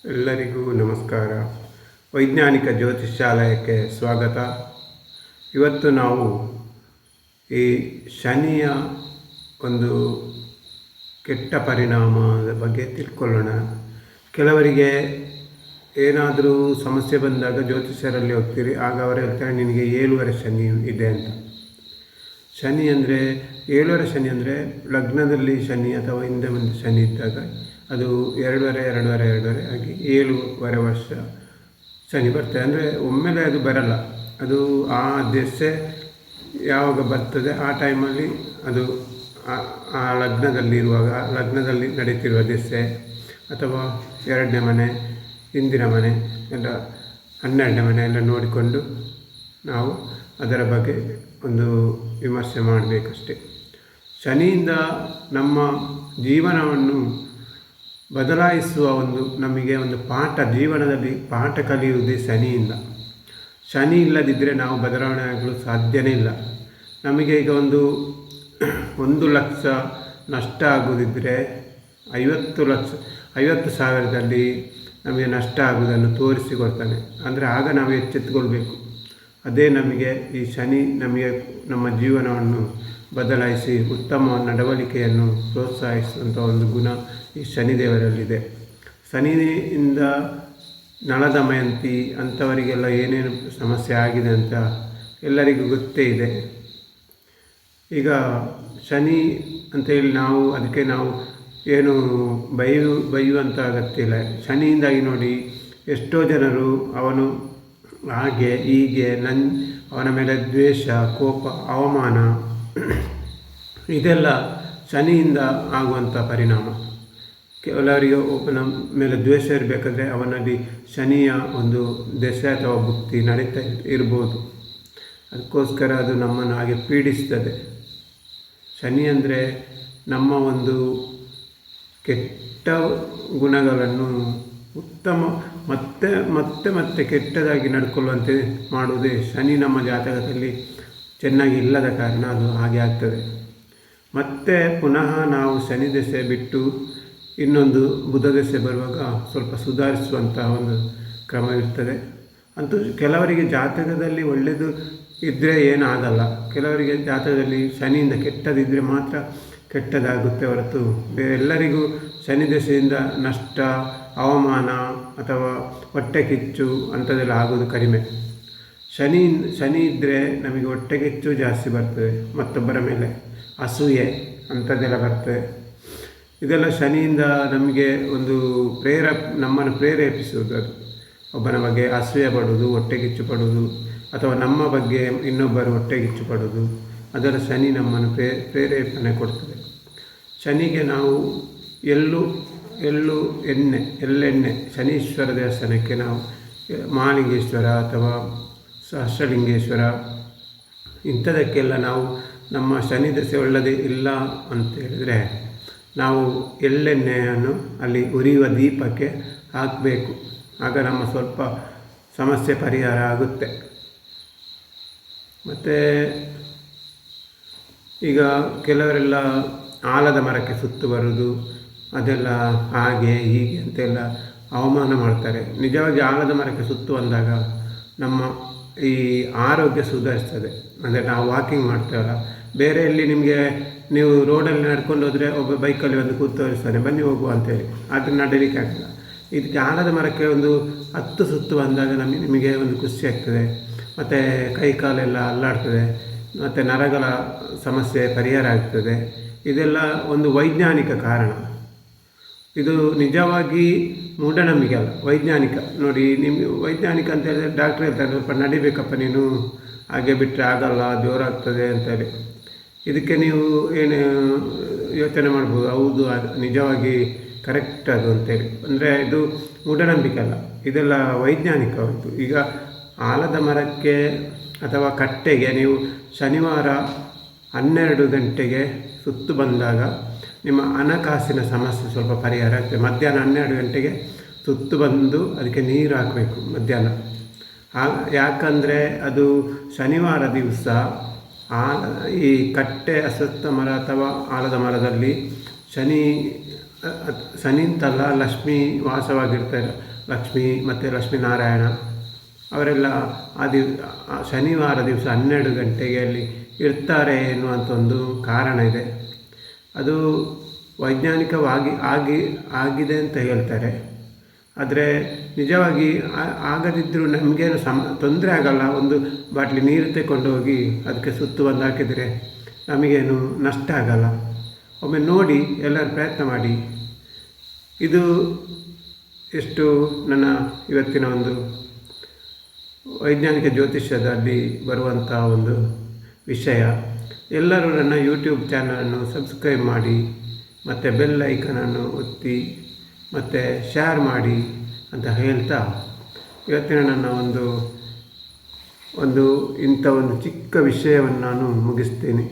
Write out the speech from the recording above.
ಎಲ್ಲರಿಗೂ ನಮಸ್ಕಾರ. ವೈಜ್ಞಾನಿಕ ಜ್ಯೋತಿಷ್ಯಾಲಯಕ್ಕೆ ಸ್ವಾಗತ. ಇವತ್ತು ನಾವು ಈ ಶನಿಯ ಒಂದು ಕೆಟ್ಟ ಪರಿಣಾಮದ ಬಗ್ಗೆ ತಿಳ್ಕೊಳ್ಳೋಣ. ಕೆಲವರಿಗೆ ಏನಾದರೂ ಸಮಸ್ಯೆ ಬಂದಾಗ ಜ್ಯೋತಿಷ್ಯರಲ್ಲಿ ಹೋಗ್ತೀರಿ, ಆಗ ಅವರು ಹೇಳ್ತಾರೆ ನಿನಗೆ 7 ಶನಿ ಇದೆ ಅಂತ. ಶನಿ ಅಂದರೆ 7 ಶನಿ ಅಂದರೆ ಲಗ್ನದಲ್ಲಿ ಶನಿ ಅಥವಾ ಹಿಂದೆ ಮುಂದೆ ಶನಿ ಇದ್ದಾಗ ಅದು 2.5 ಆಗಿ 7.5 ವರ್ಷ ಶನಿ ಬರ್ತದೆ. ಅಂದರೆ ಒಮ್ಮೆಲೆ ಅದು ಬರಲ್ಲ, ಅದು ಆ ದೆಸೆ ಯಾವಾಗ ಬರ್ತದೆ ಆ ಟೈಮಲ್ಲಿ ಅದು ಆ ಲಗ್ನದಲ್ಲಿರುವಾಗ, ಲಗ್ನದಲ್ಲಿ ನಡೀತಿರುವ ದೆಸೆ ಅಥವಾ 2ನೇ ಮನೆ, ಹಿಂದಿನ ಮನೆ ಎಲ್ಲ, 12ನೇ ಮನೆ ಎಲ್ಲ ನೋಡಿಕೊಂಡು ನಾವು ಅದರ ಬಗ್ಗೆ ಒಂದು ವಿಮರ್ಶೆ ಮಾಡಬೇಕಷ್ಟೆ. ಶನಿಯಿಂದ ನಮ್ಮ ಜೀವನವನ್ನು ಬದಲಾಯಿಸುವ ನಮಗೆ ಒಂದು ಪಾಠ, ಜೀವನದಲ್ಲಿ ಪಾಠ ಕಲಿಯುವುದೇ ಶನಿಯಿಂದ. ಶನಿ ಇಲ್ಲದಿದ್ದರೆ ನಾವು ಬದಲಾವಣೆ ಆಗಲು ಸಾಧ್ಯವೇ ಇಲ್ಲ. ನಮಗೆ ಈಗ 1 ಲಕ್ಷ ನಷ್ಟ ಆಗುವುದಿದ್ದರೆ 50,000ದಲ್ಲಿ ನಮಗೆ ನಷ್ಟ ಆಗುವುದನ್ನು ತೋರಿಸಿಕೊಡ್ತಾನೆ. ಅಂದರೆ ಆಗ ನಾವು ಎಚ್ಚೆತ್ತುಕೊಳ್ಬೇಕು. ಅದೇ ನಮಗೆ ಈ ಶನಿ ನಮಗೆ ನಮ್ಮ ಜೀವನವನ್ನು ಬದಲಾಯಿಸಿ ಉತ್ತಮ ನಡವಳಿಕೆಯನ್ನು ಪ್ರೋತ್ಸಾಹಿಸುವಂಥ ಒಂದು ಗುಣ ಈ ಶನಿದೇವರಲ್ಲಿದೆ. ಶನಿಯಿಂದ ನಳದಮಯಂತಿ ಅಂಥವರಿಗೆಲ್ಲ ಏನೇನು ಸಮಸ್ಯೆ ಆಗಿದೆ ಅಂತ ಎಲ್ಲರಿಗೂ ಗೊತ್ತೇ ಇದೆ. ಈಗ ಶನಿ ಅಂತೇಳಿ ಅದಕ್ಕೆ ನಾವು ಏನು ಬೈಯುವಂಥ ಅಗತ್ಯ ಇಲ್ಲ. ಶನಿಯಿಂದಾಗಿ ನೋಡಿ ಎಷ್ಟೋ ಜನರು ಅವನು ಹಾಗೆ ಹೀಗೆ ಅವನ ಮೇಲೆ ದ್ವೇಷ, ಕೋಪ, ಅವಮಾನ ಇದೆಲ್ಲ ಶನಿಯಿಂದ ಆಗುವಂಥ ಪರಿಣಾಮ. ಕೆಲವರಿಗೆ ಒಬ್ಬನ ಮೇಲೆ ದ್ವೇಷ ಇರಬೇಕಾದ್ರೆ ಅವನಲ್ಲಿ ಶನಿಯ ಒಂದು ದೆಸೆ ಅಥವಾ ಭುಕ್ತಿ ನಡೀತಾ ಇರ್ಬೋದು. ಅದಕ್ಕೋಸ್ಕರ ಅದು ನಮ್ಮನ್ನು ಹಾಗೆ ಪೀಡಿಸ್ತದೆ. ಶನಿ ಅಂದರೆ ನಮ್ಮ ಒಂದು ಕೆಟ್ಟ ಗುಣಗಳನ್ನು ಉತ್ತಮ ಮತ್ತೆ ಕೆಟ್ಟದಾಗಿ ನಡ್ಕೊಳ್ಳುವಂತೆ ಮಾಡುವುದೇ ಶನಿ. ನಮ್ಮ ಜಾತಕದಲ್ಲಿ ಚೆನ್ನಾಗಿ ಇಲ್ಲದ ಕಾರಣ ಅದು ಹಾಗೆ ಆಗ್ತದೆ. ಮತ್ತೆ ಪುನಃ ನಾವು ಶನಿ ದೆಸೆ ಬಿಟ್ಟು ಇನ್ನೊಂದು ಬುಧ ದೆಸೆ ಬರುವಾಗ ಸ್ವಲ್ಪ ಸುಧಾರಿಸುವಂಥ ಒಂದು ಕ್ರಮವಿರ್ತದೆ. ಅಂತೂ ಕೆಲವರಿಗೆ ಜಾತಕದಲ್ಲಿ ಒಳ್ಳೆಯದು ಇದ್ದರೆ ಏನಾಗಲ್ಲ. ಕೆಲವರಿಗೆ ಜಾತಕದಲ್ಲಿ ಶನಿಯಿಂದ ಕೆಟ್ಟದಿದ್ದರೆ ಮಾತ್ರ ಕೆಟ್ಟದಾಗುತ್ತೆ ಹೊರತು ಎಲ್ಲರಿಗೂ ಶನಿ ದೆಸೆಯಿಂದ ನಷ್ಟ, ಅವಮಾನ ಅಥವಾ ಹೊಟ್ಟೆ ಕಿಚ್ಚು ಅಂಥದ್ದೆಲ್ಲ ಆಗೋದು ಕಡಿಮೆ. ಶನಿ ಇದ್ದರೆ ನಮಗೆ ಹೊಟ್ಟೆ ಕಿಚ್ಚು ಜಾಸ್ತಿ ಬರ್ತದೆ, ಮತ್ತೊಬ್ಬರ ಮೇಲೆ ಅಸೂಯೆ ಅಂಥದ್ದೆಲ್ಲ ಬರ್ತದೆ. ಇದೆಲ್ಲ ಶನಿಯಿಂದ ನಮಗೆ ಒಂದು ನಮ್ಮನ್ನು ಪ್ರೇರೇಪಿಸುವುದು. ಅದು ಒಬ್ಬನ ಬಗ್ಗೆ ಅಸೂಯೆ ಪಡುವುದು, ಹೊಟ್ಟೆ ಕಿಚ್ಚು ಪಡುವುದು, ಅಥವಾ ನಮ್ಮ ಬಗ್ಗೆ ಇನ್ನೊಬ್ಬರು ಹೊಟ್ಟೆ ಕಿಚ್ಚು ಪಡುವುದು, ಅದರ ಶನಿ ನಮ್ಮನ್ನು ಪ್ರೇರೇಪಣೆ ಕೊಡ್ತದೆ. ಶನಿಗೆ ನಾವು ಎಳ್ಳೆಣ್ಣೆ ಶನೀಶ್ವರ ದೇವಸ್ಥಾನಕ್ಕೆ ನಾವು ಮಹಾಲಿಂಗೇಶ್ವರ ಅಥವಾ ಸಹಸ್ರಲಿಂಗೇಶ್ವರ ಇಂಥದಕ್ಕೆಲ್ಲ ನಾವು ನಮ್ಮ ಶನಿ ದೆಸೆ ಒಳ್ಳೆದೇ ಇಲ್ಲ ಅಂತ ಹೇಳಿದರೆ ನಾವು ಎಳ್ಳೆಣ್ಣೆಯನ್ನು ಅಲ್ಲಿ ಉರಿಯುವ ದೀಪಕ್ಕೆ ಹಾಕಬೇಕು. ಆಗ ನಮ್ಮ ಸ್ವಲ್ಪ ಸಮಸ್ಯೆ ಪರಿಹಾರ ಆಗುತ್ತೆ. ಮತ್ತು ಈಗ ಕೆಲವರೆಲ್ಲ ಆಲದ ಮರಕ್ಕೆ ಸುತ್ತು ಬರುವುದು, ಅದೆಲ್ಲ ಹಾಗೆ ಹೀಗೆ ಅಂತೆಲ್ಲ ಅವಮಾನ ಮಾಡ್ತಾರೆ. ನಿಜವಾಗಿ ಆಲದ ಮರಕ್ಕೆ ಸುತ್ತು ಬಂದಾಗ ನಮ್ಮ ಈ ಆರೋಗ್ಯ ಸುಧಾರಿಸ್ತದೆ. ಅಂದರೆ ನಾವು ವಾಕಿಂಗ್ ಮಾಡ್ತೇವಲ್ಲ, ಬೇರೆ ಎಲ್ಲಿ ನೀವು ರೋಡಲ್ಲಿ ನಡ್ಕೊಂಡು ಹೋದರೆ ಒಬ್ಬ ಬೈಕಲ್ಲಿ ಒಂದು ಕೂತೋರಿಸ್ತಾನೆ, ಬನ್ನಿ ಹೋಗುವ ಅಂತೇಳಿ, ಅದು ನಡೀಲಿಕ್ಕೆ ಆಗಲ್ಲ. ಇದಕ್ಕೆ ಆಲದ ಮರಕ್ಕೆ 10 ಸುತ್ತು ಬಂದಾಗ ನಿಮಗೆ ಒಂದು ಖುಷಿ ಆಗ್ತದೆ. ಮತ್ತು ಕೈ ಕಾಲೆಲ್ಲ ಅಲ್ಲಾಡ್ತದೆ, ಮತ್ತು ನರಗಳ ಸಮಸ್ಯೆ ಪರಿಹಾರ ಆಗ್ತದೆ. ಇದೆಲ್ಲ ಒಂದು ವೈಜ್ಞಾನಿಕ ಕಾರಣ. ಇದು ನಿಜವಾಗಿ ಮೂಢನಂಬಿಕೆ ಅಲ್ಲ, ವೈಜ್ಞಾನಿಕ. ನೋಡಿ, ವೈಜ್ಞಾನಿಕ ಅಂತ ಹೇಳಿದ್ರೆ ಡಾಕ್ಟ್ರ್ ಹೇಳ್ತಾರೆ ಸ್ವಲ್ಪ ನಡಿಬೇಕಪ್ಪ ನೀನು, ಹಾಗೆ ಬಿಟ್ಟರೆ ಆಗಲ್ಲ, ಜೋರಾಗ್ತದೆ ಅಂತೇಳಿ. ಇದಕ್ಕೆ ನೀವು ಏನು ಯೋಚನೆ ಮಾಡ್ಬೋದು, ಹೌದು ಅದು ನಿಜವಾಗಿ ಕರೆಕ್ಟ್ ಅದು ಅಂತೇಳಿ. ಅಂದರೆ ಇದು ಮೂಢನಂಬಿಕೆ ಅಲ್ಲ, ಇದೆಲ್ಲ ವೈಜ್ಞಾನಿಕ. ಈಗ ಆಲದ ಮರಕ್ಕೆ ಅಥವಾ ಕಟ್ಟೆಗೆ ನೀವು ಶನಿವಾರ 12 ಗಂಟೆಗೆ ಸುತ್ತು ಬಂದಾಗ ನಿಮ್ಮ ಹಣಕಾಸಿನ ಸಮಸ್ಯೆ ಸ್ವಲ್ಪ ಪರಿಹಾರ ಆಗ್ತದೆ. ಮಧ್ಯಾಹ್ನ 12 ಗಂಟೆಗೆ ಸುತ್ತು ಬಂದು ಅದಕ್ಕೆ ನೀರು ಹಾಕಬೇಕು ಮಧ್ಯಾಹ್ನ. ಯಾಕಂದರೆ ಅದು ಶನಿವಾರ ದಿವಸ ಈ ಕಟ್ಟೆ, ಅಶ್ವತ್ಥ ಮರ ಅಥವಾ ಆಲದ ಮರದಲ್ಲಿ ಶನಿ ಶನಿ ಅಂತಲ್ಲ, ಲಕ್ಷ್ಮೀ ವಾಸವಾಗಿರ್ತಾರೆ. ಲಕ್ಷ್ಮೀ ಮತ್ತು ಲಕ್ಷ್ಮೀನಾರಾಯಣ ಅವರೆಲ್ಲ ಶನಿವಾರ ದಿವಸ 12 ಗಂಟೆಗೆ ಅಲ್ಲಿ ಇರ್ತಾರೆ ಎನ್ನುವಂಥ ಒಂದು ಕಾರಣ ಇದೆ. ಅದು ವೈಜ್ಞಾನಿಕವಾಗಿ ಆಗಿದೆ ಅಂತ ಹೇಳ್ತಾರೆ. ಆದರೆ ನಿಜವಾಗಿ ಆಗದಿದ್ದರೂ ನಮಗೇನು ತೊಂದರೆ ಆಗಲ್ಲ. ಒಂದು ಬಾಟ್ಲಿ ನೀರು ತಗೊಂಡು ಹೋಗಿ ಅದಕ್ಕೆ ಸುತ್ತು ಬಂದು ಹಾಕಿದರೆ ನಮಗೇನು ನಷ್ಟ ಆಗಲ್ಲ. ಒಮ್ಮೆ ನೋಡಿ, ಎಲ್ಲರೂ ಪ್ರಯತ್ನ ಮಾಡಿ. ಇದು ಎಷ್ಟು ನನ್ನ ಇವತ್ತಿನ ಒಂದು ವೈಜ್ಞಾನಿಕ ಜ್ಯೋತಿಷ್ಯದಲ್ಲಿ ಬರುವಂಥ ಒಂದು ವಿಷಯ. ಎಲ್ಲರೂ ನನ್ನ ಯೂಟ್ಯೂಬ್ ಚಾನಲನ್ನು ಸಬ್ಸ್ಕ್ರೈಬ್ ಮಾಡಿ ಮತ್ತು ಬೆಲ್ ಐಕನನ್ನು ಒತ್ತಿ ಮತ್ತು ಶೇರ್ ಮಾಡಿ ಅಂತ ಹೇಳ್ತಾ ಇವತ್ತಿನ ನನ್ನ ಒಂದು ಇಂಥ ಒಂದು ಚಿಕ್ಕ ವಿಷಯವನ್ನು ನಾನು ಮುಗಿಸ್ತೀನಿ.